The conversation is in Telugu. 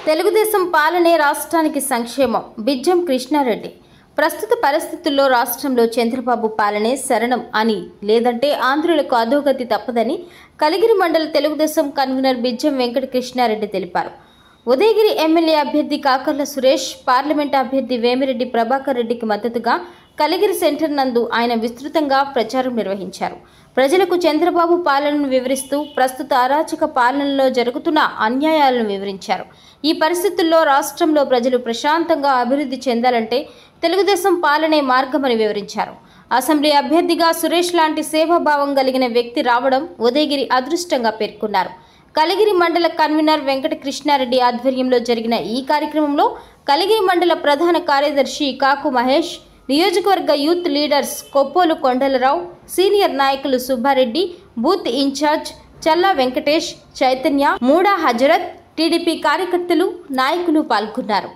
తెలుగుదేశం పాలనే రాష్ట్రానికి సంక్షేమం. బిజ్జం కృష్ణారెడ్డి. ప్రస్తుత పరిస్థితుల్లో రాష్ట్రంలో చంద్రబాబు పాలనే శరణం అని, లేదంటే ఆంధ్రులకు అధోగతి తప్పదని కలిగిరి మండల తెలుగుదేశం కన్వీనర్ బిజ్జం వెంకట కృష్ణారెడ్డి తెలిపారు. ఉదయగిరి ఎమ్మెల్యే అభ్యర్థి కాకర్ల సురేష్, పార్లమెంట్ అభ్యర్థి వేమిరెడ్డి ప్రభాకర్ రెడ్డికి మద్దతుగా కలిగిరి సెంటర్ నందు ఆయన విస్తృతంగా ప్రచారం నిర్వహించారు. ప్రజలకు చంద్రబాబు పాలనను వివరిస్తూ ప్రస్తుత అరాచక పాలనలో జరుగుతున్న అన్యాయాలను వివరించారు. ఈ పరిస్థితుల్లో రాష్ట్రంలో ప్రజలు ప్రశాంతంగా అభివృద్ధి చెందాలంటే తెలుగుదేశం పాలనే మార్గమని వివరించారు. అసెంబ్లీ అభ్యర్థిగా సురేష్ లాంటి సేవాభావం కలిగిన వ్యక్తి రావడం ఉదయగిరి అదృష్టంగా పేర్కొన్నారు. కలిగిరి మండల కన్వీనర్ వెంకట కృష్ణారెడ్డి ఆధ్వర్యంలో జరిగిన ఈ కార్యక్రమంలో కలిగిరి మండల ప్రధాన కార్యదర్శి కాకు మహేష్, నియోజకవర్గ youth leaders Koppolu Kondalarao, senior నాయకులు సుబ్బారెడ్డి, బూత్ ఇన్ఛార్జ్ చల్లా వెంకటేష్, చైతన్య, మూడా హజరత్, టీడీపీ కార్యకర్తలు, నాయకులు పాల్గొన్నారు.